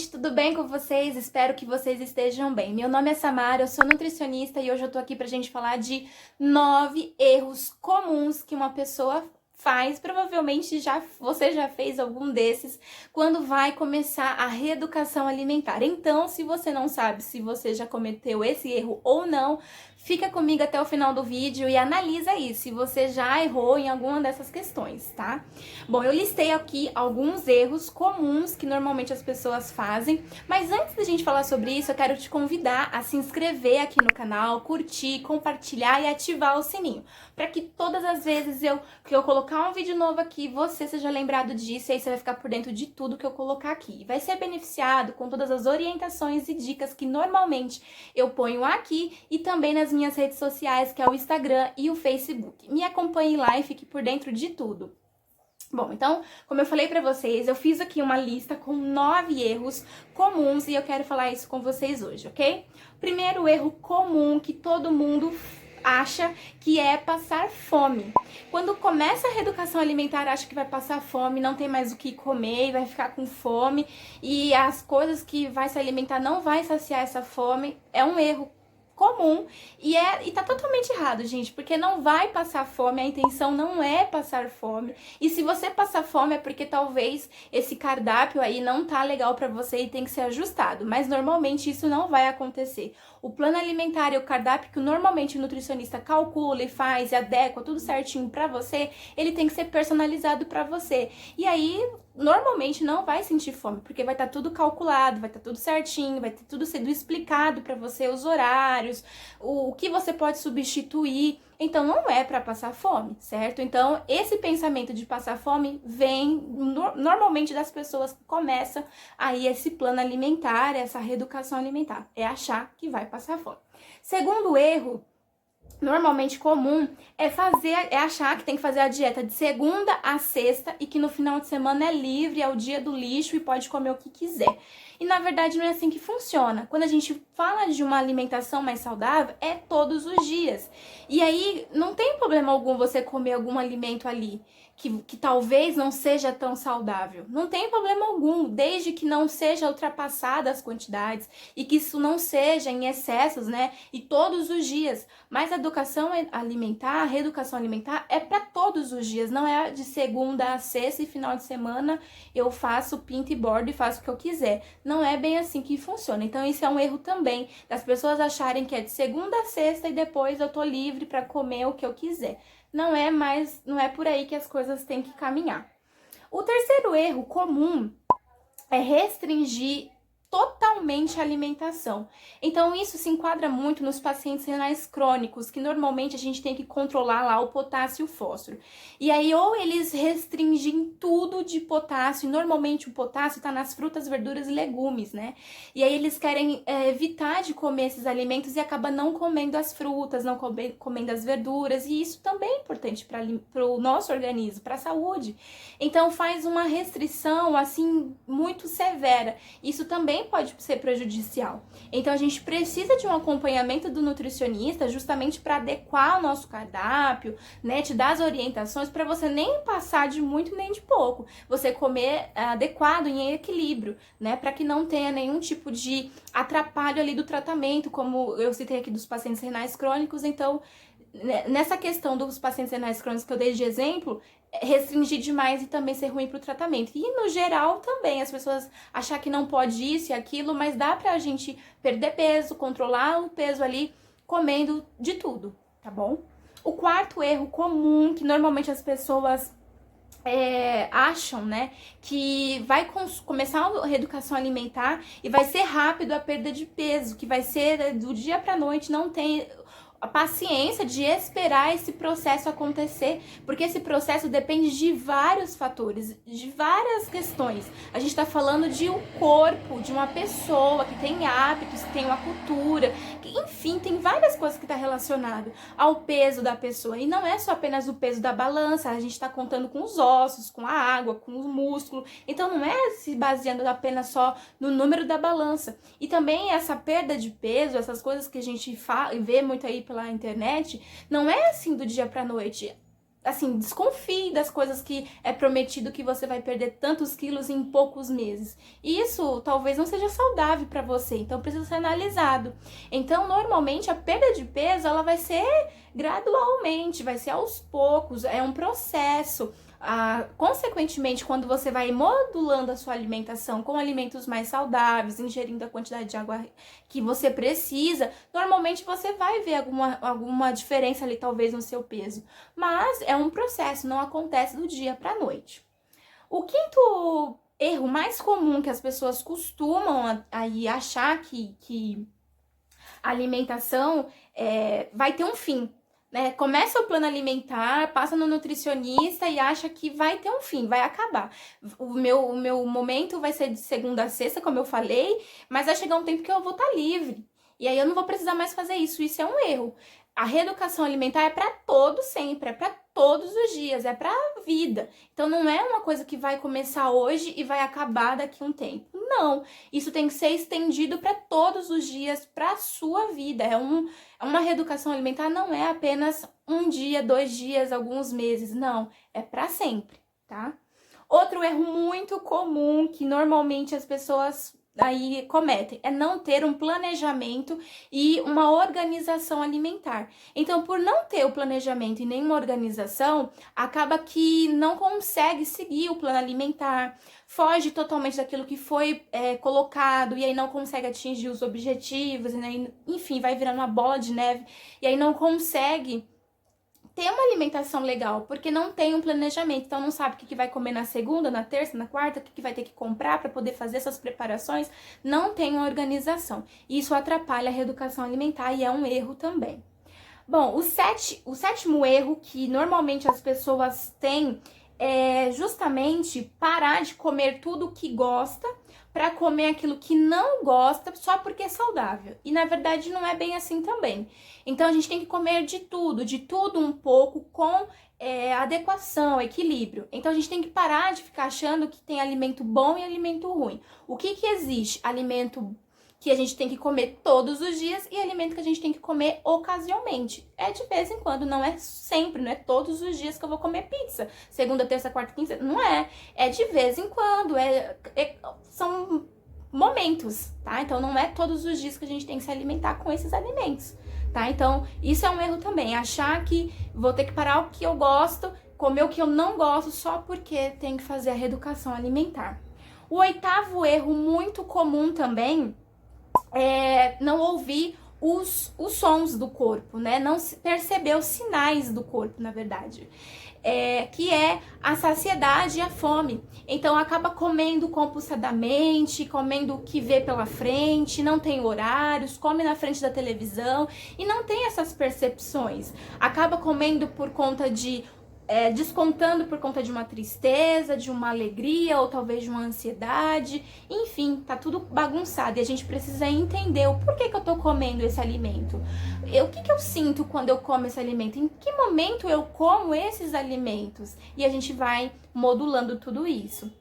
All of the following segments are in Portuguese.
gente, tudo bem com vocês? Espero que vocês estejam bem. Meu nome é Samara, eu sou nutricionista e hoje eu tô aqui pra gente falar de 9 erros comuns que uma pessoa faz. Provavelmente você já fez algum desses quando vai começar a reeducação alimentar. Então, se você não sabe se você já cometeu esse erro ou não, fica comigo até o final do vídeo e analisa aí se você já errou em alguma dessas questões, tá? Bom, eu listei aqui alguns erros comuns que normalmente as pessoas fazem, mas antes da gente falar sobre isso, eu quero te convidar a se inscrever aqui no canal, curtir, compartilhar e ativar o sininho, para que todas as vezes que eu colocar um vídeo novo aqui, você seja lembrado disso e aí você vai ficar por dentro de tudo que eu colocar aqui. Vai ser beneficiado com todas as orientações e dicas que normalmente eu ponho aqui e também nas minhas redes sociais, que é o Instagram e o Facebook. Me acompanhe lá e fique por dentro de tudo. Bom, então, como eu falei pra vocês, eu fiz aqui uma lista com 9 erros comuns e eu quero falar isso com vocês hoje, ok? Primeiro erro comum que todo mundo acha que é passar fome. Quando começa a reeducação alimentar, acha que vai passar fome, não tem mais o que comer e vai ficar com fome e as coisas que vai se alimentar não vai saciar essa fome. É um erro comum e tá totalmente errado, gente, porque não vai passar fome, a intenção não é passar fome. E se você passar fome é porque talvez esse cardápio aí não tá legal pra você e tem que ser ajustado, mas normalmente isso não vai acontecer. O plano alimentar e o cardápio que normalmente o nutricionista calcula e faz e adequa tudo certinho pra você, ele tem que ser personalizado pra você. E aí normalmente não vai sentir fome, porque vai estar tudo calculado, vai estar tudo certinho, vai ter tudo sendo explicado para você, os horários, o que você pode substituir. Então não é para passar fome, certo? Então esse pensamento de passar fome vem normalmente das pessoas que começam aí esse plano alimentar, essa reeducação alimentar, é achar que vai passar fome. Segundo erro normalmente comum é achar que tem que fazer a dieta de segunda a sexta e que no final de semana é livre, é o dia do lixo e pode comer o que quiser. E na verdade não é assim que funciona. Quando a gente fala de uma alimentação mais saudável, é todos os dias. E aí não tem problema algum você comer algum alimento ali que talvez não seja tão saudável. Não tem problema algum, desde que não seja ultrapassada as quantidades e que isso não seja em excessos, né? E todos os dias. Mas a educação alimentar, a reeducação alimentar é para todos os dias, não é de segunda a sexta e final de semana eu faço pinto e bordo e faço o que eu quiser. Não é bem assim que funciona. Então isso é um erro também das pessoas acharem que é de segunda a sexta e depois eu tô livre para comer o que eu quiser. Não é por aí que as coisas têm que caminhar. O terceiro erro comum é restringir totalmente a alimentação. Então isso se enquadra muito nos pacientes renais crônicos, que normalmente a gente tem que controlar lá o potássio e o fósforo. E aí ou eles restringem tudo de potássio, normalmente o potássio está nas frutas, verduras e legumes, né? E aí eles querem evitar de comer esses alimentos e acaba não comendo as frutas, não comendo as verduras, e isso também é importante para o nosso organismo, para a saúde. Então faz uma restrição assim muito severa. Isso também pode ser prejudicial. Então a gente precisa de um acompanhamento do nutricionista justamente para adequar o nosso cardápio, né, te dar as orientações para você nem passar de muito nem de pouco, você comer adequado, em equilíbrio, né, para que não tenha nenhum tipo de atrapalho ali do tratamento, como eu citei aqui dos pacientes renais crônicos. Então nessa questão dos pacientes renais crônicos que eu dei de exemplo, restringir demais e também ser ruim para o tratamento. E no geral também, as pessoas achar que não pode isso e aquilo, mas dá pra gente perder peso, controlar o peso ali, comendo de tudo, tá bom? O quarto erro comum, que normalmente as pessoas acham, né, que vai começar a reeducação alimentar e vai ser rápido a perda de peso, que vai ser do dia pra noite, não tem a paciência de esperar esse processo acontecer, porque esse processo depende de vários fatores, de várias questões. A gente está falando de um corpo, de uma pessoa que tem hábitos, que tem uma cultura, que, enfim, tem várias coisas que está relacionado ao peso da pessoa. E não é só apenas o peso da balança, a gente está contando com os ossos, com a água, com o músculo. Então não é se baseando apenas só no número da balança. E também essa perda de peso, essas coisas que a gente vê muito aí pela internet, não é assim do dia pra noite. assim, desconfie das coisas que é prometido que você vai perder tantos quilos em poucos meses. Isso talvez não seja saudável para você, então precisa ser analisado. Então, normalmente a perda de peso, ela vai ser gradualmente, vai ser aos poucos, é um processo. Consequentemente, quando você vai modulando a sua alimentação com alimentos mais saudáveis, ingerindo a quantidade de água que você precisa, normalmente você vai ver alguma diferença ali, talvez, no seu peso. Mas é um processo, não acontece do dia para a noite. O quinto erro mais comum que as pessoas costumam aí achar que a alimentação vai ter um fim. Né? Começa o plano alimentar, passa no nutricionista e acha que vai ter um fim, vai acabar. O meu momento vai ser de segunda a sexta, como eu falei, mas vai chegar um tempo que eu vou estar livre. E aí eu não vou precisar mais fazer isso. Isso é um erro. A reeducação alimentar é para todo sempre, é para todos os dias, é para a vida. Então não é uma coisa que vai começar hoje e vai acabar daqui a um tempo. Não, isso tem que ser estendido para todos os dias, para a sua vida. Uma reeducação alimentar não é apenas um dia, 2 dias, alguns meses, não, é para sempre, tá? Outro erro muito comum que normalmente as pessoas aí cometem é não ter um planejamento e uma organização alimentar. Então, por não ter o planejamento e nenhuma organização, acaba que não consegue seguir o plano alimentar, foge totalmente daquilo que foi colocado e aí não consegue atingir os objetivos, e aí, enfim, vai virando uma bola de neve e aí não consegue ter uma alimentação legal, porque não tem um planejamento, então não sabe o que vai comer na segunda, na terça, na quarta, o que vai ter que comprar para poder fazer essas preparações, não tem uma organização. Isso atrapalha a reeducação alimentar e é um erro também. Bom, o sétimo erro que normalmente as pessoas têm é justamente parar de comer tudo o que gosta para comer aquilo que não gosta só porque é saudável. E na verdade não é bem assim também. Então a gente tem que comer de tudo um pouco com adequação, equilíbrio. Então a gente tem que parar de ficar achando que tem alimento bom e alimento ruim. O que existe? Alimento que a gente tem que comer todos os dias e alimento que a gente tem que comer ocasionalmente. É de vez em quando, não é sempre, não é todos os dias que eu vou comer pizza. Segunda, terça, quarta, quinta, não é. É de vez em quando, são momentos, tá? Então não é todos os dias que a gente tem que se alimentar com esses alimentos, tá? Então isso é um erro também, achar que vou ter que parar o que eu gosto, comer o que eu não gosto só porque tem que fazer a reeducação alimentar. O oitavo erro muito comum também não ouvir os sons do corpo, né? Não perceber os sinais do corpo, na verdade. Que é a saciedade e a fome. Então acaba comendo compulsadamente, comendo o que vê pela frente, não tem horários, come na frente da televisão e não tem essas percepções. Acaba comendo por conta de descontando por conta de uma tristeza, de uma alegria ou talvez de uma ansiedade, enfim, tá tudo bagunçado e a gente precisa entender o porquê que eu tô comendo esse alimento. O que eu sinto quando eu como esse alimento? Em que momento eu como esses alimentos? E a gente vai modulando tudo isso.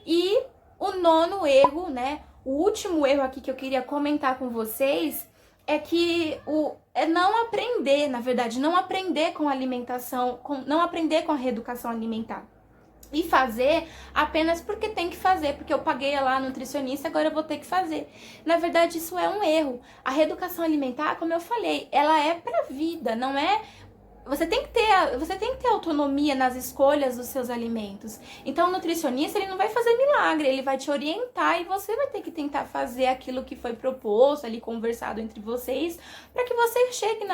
E o nono erro, né? O último erro aqui que eu queria comentar com vocês é que não aprender, na verdade, não aprender com a alimentação, não aprender com a reeducação alimentar. E fazer apenas porque tem que fazer, porque eu paguei lá a nutricionista, agora eu vou ter que fazer. Na verdade, isso é um erro. A reeducação alimentar, como eu falei, ela é pra vida, não é... Você tem que ter autonomia nas escolhas dos seus alimentos. Então, o nutricionista, ele não vai fazer milagre, ele vai te orientar e você vai ter que tentar fazer aquilo que foi proposto, ali conversado entre vocês, para que você chegue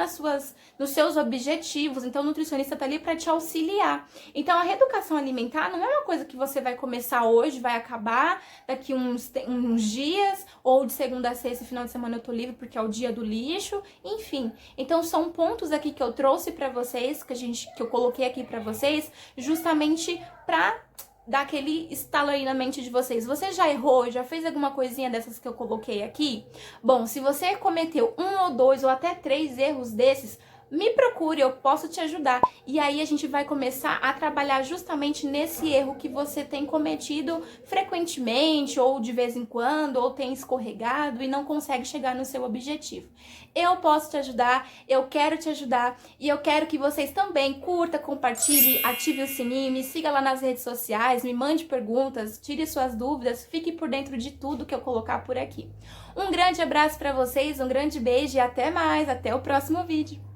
nos seus objetivos. Então, o nutricionista tá ali para te auxiliar. Então, a reeducação alimentar não é uma coisa que você vai começar hoje, vai acabar daqui uns dias, ou de segunda a sexta, final de semana eu tô livre porque é o dia do lixo, enfim. Então, são pontos aqui que eu trouxe para vocês, que eu coloquei aqui pra vocês, justamente pra dar aquele estalo aí na mente de vocês. Você já errou? Já fez alguma coisinha dessas que eu coloquei aqui? Bom, se você cometeu 1 ou 2 ou até 3 erros desses, me procure, eu posso te ajudar. E aí a gente vai começar a trabalhar justamente nesse erro que você tem cometido frequentemente, ou de vez em quando, ou tem escorregado e não consegue chegar no seu objetivo. Eu posso te ajudar, eu quero te ajudar e eu quero que vocês também curta, compartilhe, ative o sininho, me siga lá nas redes sociais, me mande perguntas, tire suas dúvidas, fique por dentro de tudo que eu colocar por aqui. Um grande abraço para vocês, um grande beijo e até mais, até o próximo vídeo.